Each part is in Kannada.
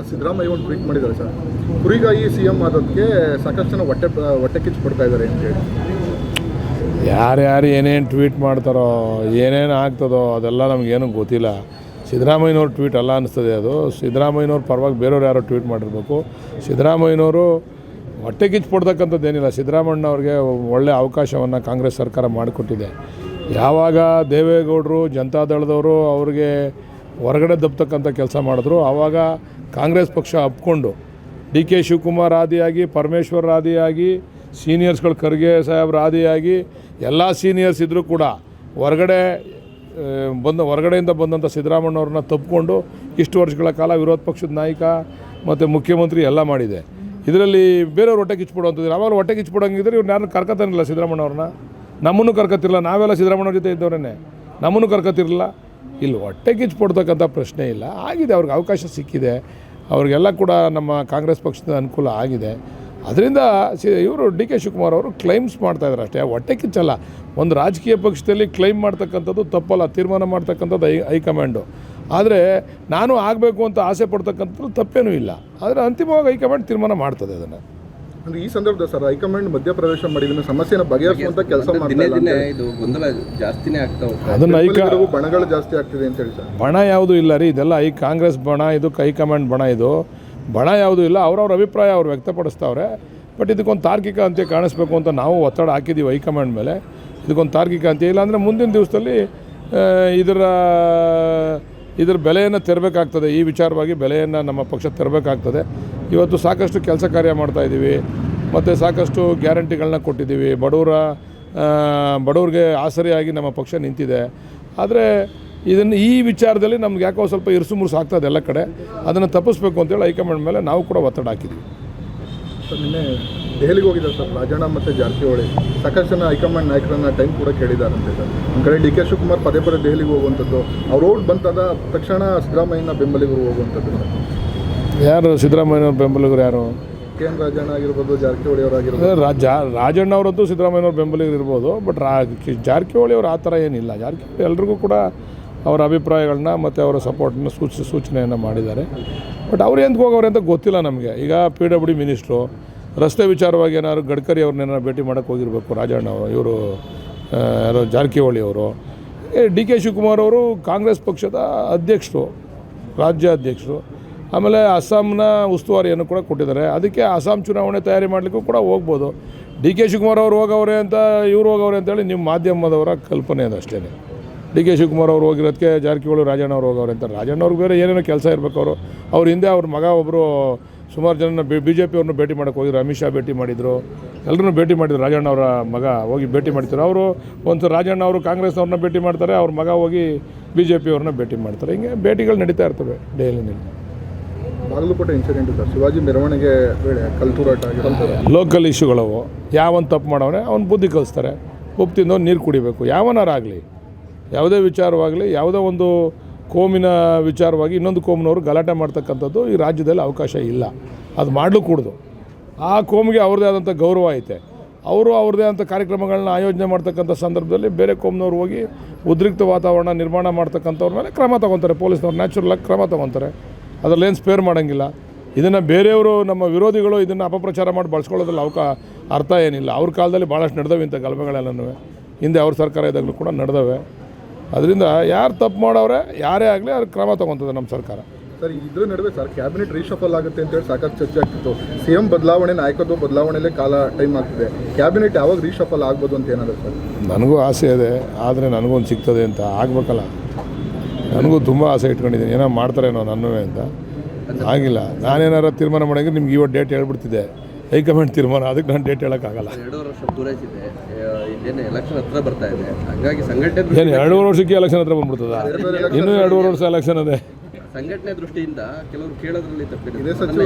ಸಿದ್ದರಾಮಯ್ಯ ಒಂದು ಟ್ವೀಟ್ ಮಾಡಿದ್ದಾರೆ ಸರ್, ಕುರಿಗಾಯಿ CM ಆದದಕ್ಕೆ ಸಾಕಷ್ಟು ಜನ ಹೊಟ್ಟೆ ಕಿಚ್ಚು ಪಡ್ತಾ ಇದ್ದಾರೆ ಅಂತೇಳಿ. ಯಾರ್ಯಾರು ಏನೇನು ಟ್ವೀಟ್ ಮಾಡ್ತಾರೋ ಏನೇನು ಆಗ್ತದೋ ಅದೆಲ್ಲ ನಮಗೇನು ಗೊತ್ತಿಲ್ಲ. ಸಿದ್ದರಾಮಯ್ಯನವ್ರ ಟ್ವೀಟ್ ಅಲ್ಲ ಅನ್ನಿಸ್ತದೆ. ಅದು ಸಿದ್ದರಾಮಯ್ಯನವ್ರ ಪರವಾಗಿ ಬೇರೆಯವ್ರು ಯಾರೋ ಟ್ವೀಟ್ ಮಾಡಿರ್ಬೇಕು. ಸಿದ್ದರಾಮಯ್ಯನವರು ಹೊಟ್ಟೆ ಕಿಚ್ಚು ಪಡ್ತಕ್ಕಂಥದ್ದೇನಿಲ್ಲ. ಸಿದ್ದರಾಮಯ್ಯನವ್ರಿಗೆ ಒಳ್ಳೆ ಅವಕಾಶವನ್ನು ಕಾಂಗ್ರೆಸ್ ಸರ್ಕಾರ ಮಾಡಿಕೊಟ್ಟಿದೆ. ಯಾವಾಗ ದೇವೇಗೌಡರು ಜನತಾದಳದವರು ಅವ್ರಿಗೆ ಹೊರಗಡೆ ದಬ್ತಕ್ಕಂಥ ಕೆಲಸ ಮಾಡಿದ್ರು, ಆವಾಗ ಕಾಂಗ್ರೆಸ್ ಪಕ್ಷ ಒಪ್ಕೊಂಡು DK ಶಿವಕುಮಾರ್ ಆದಿಯಾಗಿ, ಪರಮೇಶ್ವರ್ ಆದಿಯಾಗಿ, ಸೀನಿಯರ್ಸ್ಗಳು ಖರ್ಗೆ ಸಾಹೇಬ್ರ ಆದಿಯಾಗಿ ಎಲ್ಲ ಸೀನಿಯರ್ಸ್ ಇದ್ದರೂ ಕೂಡ ಹೊರಗಡೆಯಿಂದ ಬಂದಂಥ ಸಿದ್ದರಾಮಯ್ಯವ್ರನ್ನ ತಪ್ಪಿಕೊಂಡು ಇಷ್ಟು ವರ್ಷಗಳ ಕಾಲ ವಿರೋಧ ಪಕ್ಷದ ನಾಯಕ ಮತ್ತು ಮುಖ್ಯಮಂತ್ರಿ ಎಲ್ಲ ಮಾಡಿದೆ. ಇದರಲ್ಲಿ ಬೇರೆಯವ್ರು ಹೊಟ್ಟೆ ಕಿಚ್ಚಿಬಿಡುವಂಥದ್ದು. ಅವಾಗ ಹೊಟ್ಟೆ ಕಿಚ್ಚಿಬಿಡೋಂಗಿದ್ರೆ ಇವ್ರು ಯಾರನ್ನು ಕರ್ಕೊತಾನಿಲ್ಲ. ಸಿದ್ದರಾಮಯ್ಯವ್ರನ್ನ ನಮ್ಮನ್ನು ಕರ್ಕೊತಿರಲ್ಲ. ನಾವೆಲ್ಲ ಸಿದ್ದರಾಮಯ್ಯವ್ರ ಜೊತೆ ಇದ್ದವರೇ, ನಮ್ಮನ್ನು ಕರ್ಕೊತಿರಲಿಲ್ಲ. ಇಲ್ಲಿ ಹೊಟ್ಟೆ ಕಿಚ್ಚಿಬಿಡ್ತಕ್ಕಂಥ ಪ್ರಶ್ನೆ ಇಲ್ಲ. ಆಗಿದೆ, ಅವ್ರಿಗೆ ಅವಕಾಶ ಸಿಕ್ಕಿದೆ. ಅವ್ರಿಗೆಲ್ಲ ಕೂಡ ನಮ್ಮ ಕಾಂಗ್ರೆಸ್ ಪಕ್ಷದ ಅನುಕೂಲ ಆಗಿದೆ. ಅದರಿಂದ ಇವರು DK ಶಿವಕುಮಾರ್ ಅವರು ಕ್ಲೈಮ್ಸ್ ಮಾಡ್ತಾಯಿದ್ದಾರೆ ಅಷ್ಟೇ. ಹೊಟ್ಟೆ ಕಿಚ್ಚಲ್ಲ. ಒಂದು ರಾಜಕೀಯ ಪಕ್ಷದಲ್ಲಿ ಕ್ಲೈಮ್ ಮಾಡ್ತಕ್ಕಂಥದ್ದು ತಪ್ಪಲ್ಲ, ತೀರ್ಮಾನ ಮಾಡ್ತಕ್ಕಂಥದ್ದು ಹೈಕಮಾಂಡು. ಆದರೆ ನಾನು ಆಗಬೇಕು ಅಂತ ಆಸೆ ಪಡ್ತಕ್ಕಂಥದ್ದು ತಪ್ಪೇನೂ ಇಲ್ಲ. ಆದರೆ ಅಂತಿಮವಾಗಿ ಹೈಕಮಾಂಡ್ ತೀರ್ಮಾನ ಮಾಡ್ತದೆ ಅದನ್ನು. ಅಂದರೆ ಈ ಸಂದರ್ಭದಲ್ಲಿ ಸರ್, ಹೈಕಮಾಂಡ್ ಮಧ್ಯಪ್ರವೇಶ ಮಾಡಿದ್ರೆ ಸಮಸ್ಯೆನ ಬಗೆಹರಿಸುವಂಥ ಕೆಲಸ ಮಾಡ್ತಾರೆ. ಇದು ಗೊಂದಲ ಜಾಸ್ತಿನೇ ಆಗ್ತಾ ಹೋಗ್ತದೆ. ಅದನ್ನು ಬಣಗಳು ಜಾಸ್ತಿ ಆಗ್ತಿದೆ ಅಂತ ಹೇಳಿ ಸರ್. ಬಣ ಯಾವುದೂ ಇಲ್ಲ ರೀ. ಇದೆಲ್ಲ ಕಾಂಗ್ರೆಸ್ ಬಣ, ಇದು ಹೈಕಮಾಂಡ್ ಬಣ. ಇದು ಬಣ ಯಾವುದೂ ಇಲ್ಲ. ಅವ್ರವ್ರ ಅಭಿಪ್ರಾಯ ಅವ್ರು ವ್ಯಕ್ತಪಡಿಸ್ತಾವ್ರೆ. ಬಟ್ ಇದಕ್ಕೊಂದು ತಾರ್ಕಿಕ ಅಂತ್ಯ ಕಾಣಿಸ್ಬೇಕು ಅಂತ ನಾವು ಒತ್ತಡ ಹಾಕಿದ್ದೀವಿ ಹೈಕಮಾಂಡ್ ಮೇಲೆ. ಇದಕ್ಕೊಂದು ತಾರ್ಕಿಕ ಅಂತ್ಯ ಇಲ್ಲ ಅಂದರೆ ಮುಂದಿನ ದಿವಸದಲ್ಲಿ ಇದರ ಬೆಲೆಯನ್ನು ತೆರಬೇಕಾಗ್ತದೆ. ಈ ವಿಚಾರವಾಗಿ ಬೆಲೆಯನ್ನು ನಮ್ಮ ಪಕ್ಷ ತೆರಬೇಕಾಗ್ತದೆ. ಇವತ್ತು ಸಾಕಷ್ಟು ಕೆಲಸ ಕಾರ್ಯ ಮಾಡ್ತಾಯಿದ್ದೀವಿ ಮತ್ತು ಸಾಕಷ್ಟು ಗ್ಯಾರಂಟಿಗಳನ್ನ ಕೊಟ್ಟಿದ್ದೀವಿ. ಬಡವ್ರಿಗೆ ಆಸರೆಯಾಗಿ ನಮ್ಮ ಪಕ್ಷ ನಿಂತಿದೆ. ಆದರೆ ಈ ವಿಚಾರದಲ್ಲಿ ನಮ್ಗೆ ಯಾಕೋ ಸ್ವಲ್ಪ ಇರುಸು ಮುರುಸು ಆಗ್ತದೆ ಎಲ್ಲ ಕಡೆ. ಅದನ್ನು ತಪ್ಪಿಸ್ಬೇಕು ಅಂತೇಳಿ ಹೈಕಮಾಂಡ್ ಮೇಲೆ ನಾವು ಕೂಡ ಒತ್ತಡ ಹಾಕಿದ್ದೀವಿ. ಸರ್, ನಿನ್ನೆ ದೆಹಲಿಗೆ ಹೋಗಿದ್ದಾರೆ ಸರ್ ರಾಜಣ್ಣ ಮತ್ತು ಜಾರಕಿಹೊಳಿ. ಸಾಕಷ್ಟು ಜನ ಹೈಕಮಾಂಡ್ ನಾಯಕರನ್ನ ಟೈಮ್ ಕೂಡ ಕೇಳಿದ್ದಾರಂತೆ ಸರ್. ಒಂದು ಕಡೆ DK ಶಿವಕುಮಾರ್ ಪದೇ ದೆಹಲಿಗೆ ಹೋಗುವಂಥದ್ದು, ಅವ್ರು ಓಟ್ ಬಂತಾದ ತಕ್ಷಣ ಸಿದ್ದರಾಮಯ್ಯನ ಬೆಂಬಲಿಗರು ಹೋಗುವಂಥದ್ದು. ಯಾರು ಸಿದ್ದರಾಮಯ್ಯನವ್ರ ಬೆಂಬಲಿಗರು? ಯಾರು? KN ರಾಜಣ್ಣ ಆಗಿರ್ಬೋದು, ಜಾರಕಿಹೊಳಿ ಅವರಾಗಿರ್ಬೋದು. ರಾಜಣ್ಣ ಅವರಂತೂ ಸಿದ್ದರಾಮಯ್ಯನವ್ರ ಬೆಂಬಲಿಗರು ಇರ್ಬೋದು. ಬಟ್ ಜಾರಕಿಹೊಳಿ ಅವರು ಆ ಥರ ಏನಿಲ್ಲ. ಜಾರಕಿಹೊಳಿ ಎಲ್ರಿಗೂ ಕೂಡ ಅವರ ಅಭಿಪ್ರಾಯಗಳನ್ನ ಮತ್ತು ಅವರ ಸಪೋರ್ಟನ್ನು ಸೂಚನೆಯನ್ನು ಮಾಡಿದ್ದಾರೆ. ಬಟ್ ಅವ್ರು ಎಂತ ಹೋಗೋರು ಅಂತ ಗೊತ್ತಿಲ್ಲ ನಮಗೆ. ಈಗ PWD ಮಿನಿಸ್ಟ್ರು ರಸ್ತೆ ವಿಚಾರವಾಗಿ ಏನಾದ್ರು ಗಡ್ಕರಿ ಅವ್ರನ್ನೇನಾರು ಭೇಟಿ ಮಾಡೋಕ್ಕೆ ಹೋಗಿರಬೇಕು ರಾಜಣ್ಣ ಅವರು. ಇವರು ಯಾರೋ ಜಾರಕಿಹೊಳಿ ಅವರು. DK ಶಿವಕುಮಾರ್ ಅವರು ಕಾಂಗ್ರೆಸ್ ಪಕ್ಷದ ಅಧ್ಯಕ್ಷರು, ರಾಜ್ಯ ಅಧ್ಯಕ್ಷರು. ಆಮೇಲೆ ಅಸ್ಸಾಂನ ಉಸ್ತುವಾರಿಯನ್ನು ಕೂಡ ಕೊಟ್ಟಿದ್ದಾರೆ. ಅದಕ್ಕೆ ಅಸ್ಸಾಂ ಚುನಾವಣೆ ತಯಾರಿ ಮಾಡಲಿಕ್ಕೂ ಕೂಡ ಹೋಗ್ಬೋದು. DK ಶಿವಕುಮಾರ್ ಅವರು ಹೋಗವ್ರೆ ಅಂತ, ಇವ್ರು ಹೋಗವ್ರೆ ಅಂತೇಳಿ ನಿಮ್ಮ ಮಾಧ್ಯಮದವರ ಕಲ್ಪನೆ ಅದು ಅಷ್ಟೇ. DK ಶಿವಕುಮಾರ್ ಅವರು ಹೋಗಿರೋದಕ್ಕೆ ಜಾರಕಿಹೊಳಿ ರಾಜಣ್ಣ ಅವ್ರು ಹೋಗವ್ರೆ ಅಂತ. ರಾಜಣ್ಣ ಅವ್ರಿಗೆ ಬೇರೆ ಏನೇನೋ ಕೆಲಸ ಇರಬೇಕು. ಅವ್ರ ಹಿಂದೆ ಅವ್ರ ಮಗ ಒಬ್ಬರು ಸುಮಾರು ಜನ BJP ಅವ್ರನ್ನ ಭೇಟಿ ಮಾಡೋಕ್ಕೆ ಹೋಗಿದ್ರು. ಅಮಿತ್ ಶಾ ಭೇಟಿ ಮಾಡಿದರು, ಎಲ್ಲರೂ ಭೇಟಿ ಮಾಡಿದ್ರು. ರಾಜಣ್ಣ ಅವರ ಮಗ ಹೋಗಿ ಭೇಟಿ ಮಾಡ್ತಾರೆ. ಅವರು ಒಂದು ರಾಜಣ್ಣ ಅವರು ಕಾಂಗ್ರೆಸ್ನವ್ರನ್ನ ಭೇಟಿ ಮಾಡ್ತಾರೆ, ಅವ್ರ ಮಗ ಹೋಗಿ BJP ಅವ್ರನ್ನ ಭೇಟಿ ಮಾಡ್ತಾರೆ. ಹಿಂಗೆ ಭೇಟಿಗಳು ನಡೀತಾ ಇರ್ತವೆ ಡೈಲಿನಲ್ಲಿ. ಬಾಗಲಕೋಟೆ ಇನ್ಸಿಡೆಂಟ್ ಸರ್, ಶಿವಾಜಿ ಮೆರವಣಿಗೆ ವೇಳೆ ಕಲ್ತೂರಾಟ ಲೋಕಲ್ ಇಶ್ಯೂಗಳವು. ಯಾವನ್ ತಪ್ಪು ಮಾಡವನೇ ಅವ್ನು ಬುದ್ಧಿ ಕಲಿಸ್ತಾರೆ. ಉಪ್ಪು ತಿಂದವ್ನು ನೀರು ಕುಡಿಬೇಕು. ಯಾವನಾರಾಗಲಿ, ಯಾವುದೇ ವಿಚಾರವಾಗಲಿ, ಯಾವುದೋ ಒಂದು ಕೋಮಿನ ವಿಚಾರವಾಗಿ ಇನ್ನೊಂದು ಕೋಮಿನವರು ಗಲಾಟೆ ಮಾಡ್ತಕ್ಕಂಥದ್ದು ಈ ರಾಜ್ಯದಲ್ಲಿ ಅವಕಾಶ ಇಲ್ಲ. ಅದು ಮಾಡಲೂಕೂಡ್ದು. ಆ ಕೋಮಿಗೆ ಅವ್ರದ್ದೇ ಆದಂಥ ಗೌರವ ಐತೆ. ಅವರು ಅವ್ರದ್ದೇ ಆದಂಥ ಕಾರ್ಯಕ್ರಮಗಳನ್ನ ಆಯೋಜನೆ ಮಾಡ್ತಕ್ಕಂಥ ಸಂದರ್ಭದಲ್ಲಿ ಬೇರೆ ಕೋಮಿನವ್ರು ಹೋಗಿ ಉದ್ರಿಕ್ತ ವಾತಾವರಣ ನಿರ್ಮಾಣ ಮಾಡ್ತಕ್ಕಂಥವ್ರ ಮೇಲೆ ಕ್ರಮ ತೊಗೊತಾರೆ. ಪೊಲೀಸ್ನವ್ರು ನ್ಯಾಚುರಲಾಗಿ ಕ್ರಮ ತೊಗೊತಾರೆ. ಅದರಲ್ಲೇನು ಸ್ಪೇರ್ ಮಾಡೋಂಗಿಲ್ಲ. ಇದನ್ನು ಬೇರೆಯವರು, ನಮ್ಮ ವಿರೋಧಿಗಳು ಇದನ್ನು ಅಪಪ್ರಚಾರ ಮಾಡಿ ಬಳಸ್ಕೊಳ್ಳೋದ್ರಲ್ಲಿ ಅರ್ಥ ಏನಿಲ್ಲ. ಅವ್ರ ಕಾಲದಲ್ಲಿ ಭಾಳಷ್ಟು ನಡೆದವೆ ಇಂಥ ಗಲಭೆಗಳೆಲ್ಲನೂ. ಹಿಂದೆ ಅವ್ರ ಸರ್ಕಾರ ಇದ್ದಾಗಲೂ ಕೂಡ ನಡೆದವೆ. ಅದರಿಂದ ಯಾರು ತಪ್ಪು ಮಾಡೋರೆ ಯಾರೇ ಆಗಲಿ ಅವ್ರ ಕ್ರಮ ತೊಗೊತದೆ ನಮ್ಮ ಸರ್ಕಾರ. ಸರ್, ಇದ್ರ ನಡುವೆ ಸರ್ ಕ್ಯಾಬಿನೆಟ್ ರೀಶಫಲ್ ಆಗುತ್ತೆ ಅಂತೇಳಿ ಸಾಕಷ್ಟು ಚರ್ಚೆ ಆಗ್ತಿತ್ತು. CM ಬದಲಾವಣೆ, ನಾಯಕತ್ವ ಬದಲಾವಣೆಯಲ್ಲೇ ಟೈಮ್ ಆಗ್ತಿದೆ. ಕ್ಯಾಬಿನೆಟ್ ಯಾವಾಗ ರೀಶಫಲ್ ಆಗ್ಬೋದು ಅಂತ ಏನಾದ್ರು ಸರ್? ನನಗೂ ಆಸೆ ಇದೆ, ಆದರೆ ನನಗೊಂದು ಸಿಗ್ತದೆ ಅಂತ ಆಗಬೇಕಲ್ಲ. ನನಗೂ ತುಂಬ ಆಸೆ ಇಟ್ಕೊಂಡಿದ್ದೀನಿ, ಏನೋ ಮಾಡ್ತಾರೇನೋ ನನ್ನವೇ ಅಂತ. ಆಗಿಲ್ಲ. ನಾನೇನಾರು ತೀರ್ಮಾನ ಮಾಡಿದ್ರೆ ನಿಮ್ಗೆ ಇವತ್ತು ಡೇಟ್ ಹೇಳ್ಬಿಡ್ತಿದ್ದೆ. ಹೈಕಮಾಂಡ್ ತೀರ್ಮಾನ, ಅದಕ್ಕೆ ನಾನು ಡೇಟ್ ಹೇಳೋಕ್ಕಾಗಲ್ಲ. 2 ವರ್ಷ ಪೂರೈಸಿದೆ. ಇದೇನು ಎಲೆಕ್ಷನ್ ಹತ್ರ ಬರ್ತಾ ಇದೆ, ಹಾಗಾಗಿ ಸಂಘಟನೆ ಏನು 2.5 ವರ್ಷಕ್ಕೆ ಎಲೆಕ್ಷನ್ ಹತ್ರ ಬಂದ್ಬಿಡ್ತದ? ಇನ್ನೂ 2.5 ವರ್ಷ ಎಲೆಕ್ಷನ್ ಅದೇ. ಸಂಘಟನೆ ದೃಷ್ಟಿಯಿಂದ ಕೆಲವರು ಕೇಳೋದ್ರಲ್ಲಿ ತಪ್ಪಿದೆ.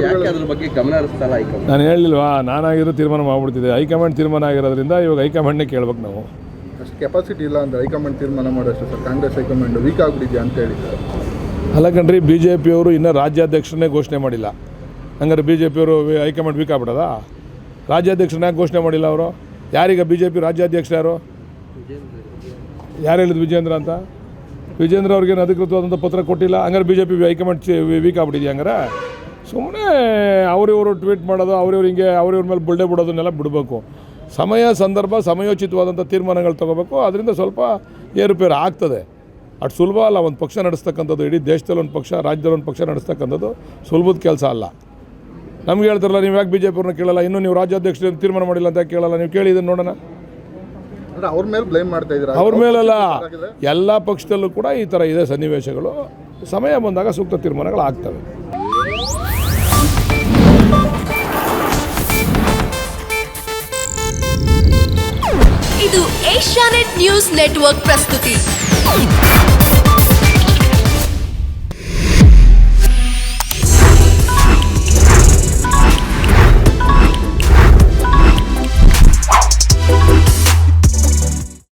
ಯಾಕೆ ಅದ್ರ ಬಗ್ಗೆ ಗಮನ ಹರಿಸ್ತಲ್ಲ ಹೈಕಮಾಂಡ್? ನಾನು ಹೇಳಿಲ್ವಾ, ನಾನಾಗಿರೋ ತೀರ್ಮಾನ ಮಾಡ್ಬಿಡ್ತಿದ್ದೆ. ಹೈಕಮಾಂಡ್ ತೀರ್ಮಾನ ಆಗಿರೋದ್ರಿಂದ ಇವಾಗ ಹೈಕಮಾಂಡ್ನೇ ಕೇಳ್ಬೇಕು ನಾವು. ಅಷ್ಟು ಕೆಪಾಸಿಟಿ ಇಲ್ಲ ಅಂದರೆ ಹೈಕಮಾಂಡ್ ತೀರ್ಮಾನ ಮಾಡೋಷ್ಟು ಸರ್. ಕಾಂಗ್ರೆಸ್ ಹೈಕಮಾಂಡ್ ವೀಕ್ ಆಗಿಬಿಟ್ಟಿದೆಯಾ ಅಂತ ಹೇಳಿ. ಅಲ್ಲ ಕಣ್ರಿ, BJP ಅವರು ಇನ್ನೂ ರಾಜ್ಯಾಧ್ಯಕ್ಷರನ್ನೇ ಘೋಷಣೆ ಮಾಡಿಲ್ಲ. ಹಂಗಾರೆ BJP ಅವರು ಹೈಕಮಾಂಡ್ ವೀಕ್ ಆಗ್ಬಿಡೋದ? ರಾಜ್ಯಾಧ್ಯಕ್ಷರನ್ನ ಯಾಕೆ ಘೋಷಣೆ ಮಾಡಿಲ್ಲ ಅವರು? ಯಾರೀಗ BJP ರಾಜ್ಯಾಧ್ಯಕ್ಷರು ಯಾರು? ಯಾರು ಹೇಳಿದ್ರು? ವಿಜೇಂದ್ರ ಅಂತ. ವಿಜೇಂದ್ರ ಅವ್ರಿಗೇನು ಅಧಿಕೃತವಾದಂಥ ಪತ್ರ ಕೊಟ್ಟಿಲ್ಲ. ಹಂಗಾರೆ BJP ಹೈಕಮಾಂಡ್ ವೀಕ್ ಆಗ್ಬಿಟ್ಟಿದೆಯಾ? ಹಂಗಾರೆ ಸುಮ್ಮನೆ ಅವ್ರಿವರು ಟ್ವೀಟ್ ಮಾಡೋದು ಅವ್ರಿವ್ರು ಹಿಂಗೆ ಅವ್ರಿವ್ರ ಮೇಲೆ ಬುಲ್ಡೆ ಬಿಡೋದನ್ನೆಲ್ಲ ಬಿಡಬೇಕು. ಸಮಯ ಸಂದರ್ಭ ಸಮಯೋಚಿತವಾದಂಥ ತೀರ್ಮಾನಗಳು ತೊಗೋಬೇಕು. ಅದರಿಂದ ಸ್ವಲ್ಪ ಏರುಪೇರು ಆಗ್ತದೆ. ಅಷ್ಟು ಸುಲಭ ಅಲ್ಲ ಒಂದು ಪಕ್ಷ ನಡೆಸ್ತಕ್ಕಂಥದ್ದು. ಇಡೀ ದೇಶದಲ್ಲಿ ಒಂದು ಪಕ್ಷ, ರಾಜ್ಯದಲ್ಲಿ ಒಂದು ಪಕ್ಷ ನಡೆಸ್ತಕ್ಕಂಥದ್ದು ಸುಲಭದ ಕೆಲಸ ಅಲ್ಲ. ನಮ್ಗೆ ಹೇಳ್ತಾರಲ್ಲ, ನೀವು ಯಾಕೆ BJP ಕೇಳಲ್ಲ, ಇನ್ನೂ ನೀವು ರಾಜ್ಯಾಧ್ಯಕ್ಷರು ತೀರ್ಮಾನ ಮಾಡಿಲ್ಲ ಅಂತ ಕೇಳಲ್ಲ, ನೀವು ಕೇಳಿ ಇದನ್ನು ನೋಡೋಣ. ಅವ್ರ ಮೇಲೆ ಬ್ಲೇಮ್ ಮಾಡ್ತಾ ಇದ್ದಾರೆ. ಅವ್ರ ಮೇಲೆಲ್ಲ ಎಲ್ಲ ಪಕ್ಷದಲ್ಲೂ ಕೂಡ ಈ ಥರ ಇದೆ ಸನ್ನಿವೇಶಗಳು. ಸಮಯ ಬಂದಾಗ ಸೂಕ್ತ ತೀರ್ಮಾನಗಳು ಆಗ್ತವೆ. ಇದು ಏಷ್ಯಾನೆಟ್ ನ್ಯೂಸ್ ನೆಟ್ವರ್ಕ್ ಪ್ರಸ್ತುತಿ.